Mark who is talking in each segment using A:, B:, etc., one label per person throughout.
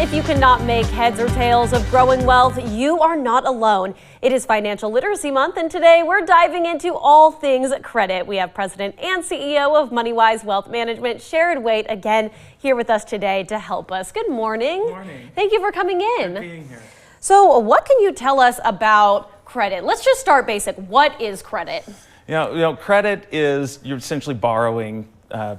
A: If you cannot make heads or tails of growing wealth, you are not alone. It is Financial Literacy Month, and today we're diving into all things credit. We have President and CEO of Moneywise Wealth Management, Sherod Waite, again here with us today to help us. Good morning.
B: Good morning.
A: Thank you for coming in.
B: Good being here.
A: So what can you tell us about credit? Let's just start basic. What is credit?
B: You know, credit is you're essentially borrowing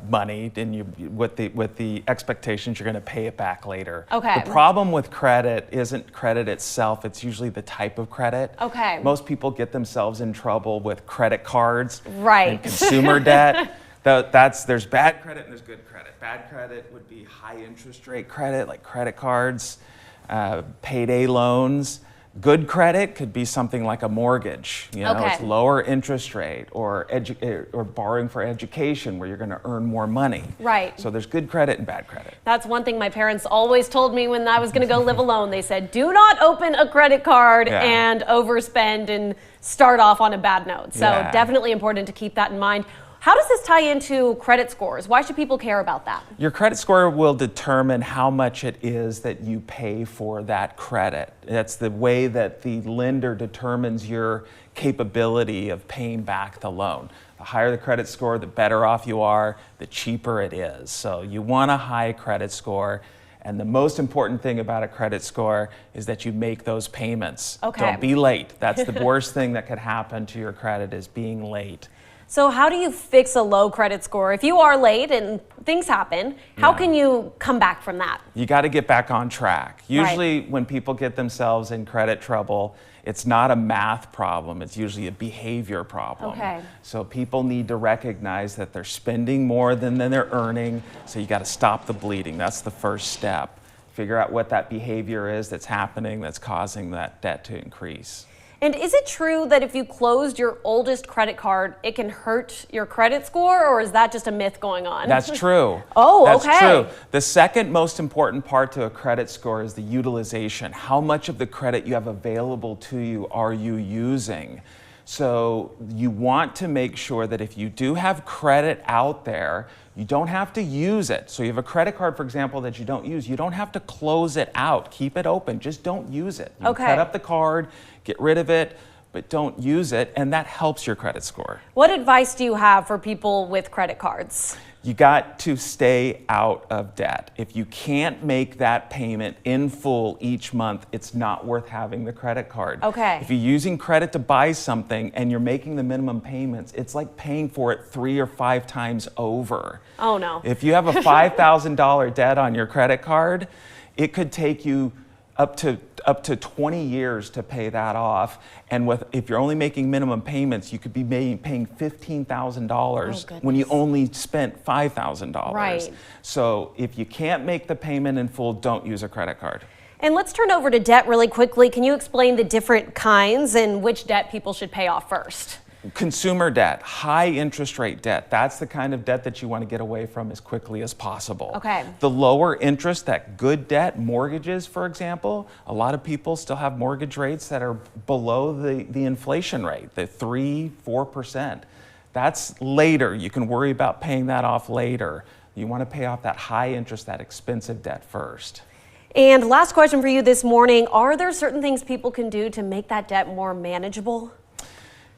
B: money, and with the expectations you're going to pay it back later.
A: Okay.
B: The problem with credit isn't credit itself; it's usually the type of credit.
A: Okay.
B: Most people get themselves in trouble with credit cards,
A: right,
B: and consumer debt. There's bad credit and there's good credit. Bad credit would be high interest rate credit, like credit cards, payday loans. Good credit could be something like a mortgage. You know,
A: okay.
B: It's lower interest rate, or borrowing for education where you're going to earn more money.
A: Right.
B: So there's good credit and bad credit.
A: That's one thing my parents always told me when I was going to go live alone. They said, do not open a credit card and overspend and start off on a bad note. So definitely important to keep that in mind. How does this tie into credit scores? Why should people care about that?
B: Your credit score will determine how much it is that you pay for that credit. That's the way that the lender determines your capability of paying back the loan. The higher the credit score, the better off you are, the cheaper it is. So you want a high credit score. And the most important thing about a credit score is that you make those payments.
A: Okay.
B: Don't be late. That's the worst thing that could happen to your credit, is being late.
A: So how do you fix a low credit score? If you are late and things happen, how can you come back from that?
B: You got to get back on track. Usually when people get themselves in credit trouble, it's not a math problem. It's usually a behavior problem.
A: Okay.
B: So people need to recognize that they're spending more than they're earning. So you got to stop the bleeding. That's the first step. Figure out what that behavior is that's happening that's causing that debt to increase.
A: And is it true that if you closed your oldest credit card, it can hurt your credit score, or is that just a myth going on?
B: That's true.
A: Oh,
B: That's
A: okay.
B: true. The second most important part to a credit score is the utilization. How much of the credit you have available to you are you using? So you want to make sure that if you do have credit out there, you don't have to use it. So you have a credit card, for example, that you don't use. You don't have to close it out. Keep it open. Just don't use it. You
A: Okay.
B: cut up the card, get rid of it, but don't use it, and that helps your credit score.
A: What advice do you have for people with credit cards?
B: You got to stay out of debt. If you can't make that payment in full each month, it's not worth having the credit card.
A: Okay.
B: If you're using credit to buy something and you're making the minimum payments, it's like paying for it 3 or 5 times over.
A: Oh no.
B: If you have a $5,000 debt on your credit card, it could take you up to 20 years to pay that off, and if you're only making minimum payments, you could be paying $15,000 when you only spent $5,000.
A: Right.
B: So if you can't make the payment in full, don't use a credit card.
A: And let's turn over to debt really quickly. Can you explain the different kinds and which debt people should pay off first?
B: Consumer debt, high interest rate debt, that's the kind of debt that you want to get away from as quickly as possible.
A: Okay.
B: The lower interest, that good debt, mortgages, for example, a lot of people still have mortgage rates that are below the inflation rate, the 3-4%. That's later. You can worry about paying that off later. You want to pay off that high interest, that expensive debt first.
A: And last question for you this morning, are there certain things people can do to make that debt more manageable?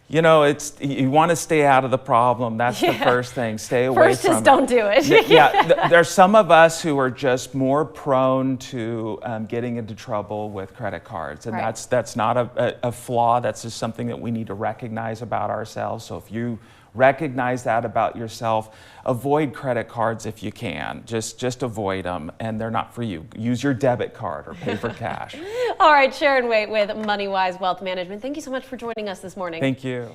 B: You know, you want to stay out of the problem. That's the first thing. Stay away
A: first
B: from it.
A: First is don't do it.
B: There's some of us who are just more prone to getting into trouble with credit cards. And that's not a flaw. That's just something that we need to recognize about ourselves. So if you recognize that about yourself, avoid credit cards if you can. Just avoid them, and they're not for you. Use your debit card or pay for cash.
A: All right, Sherod Waite with Moneywise Wealth Management. Thank you so much for joining us this morning.
B: Thank you.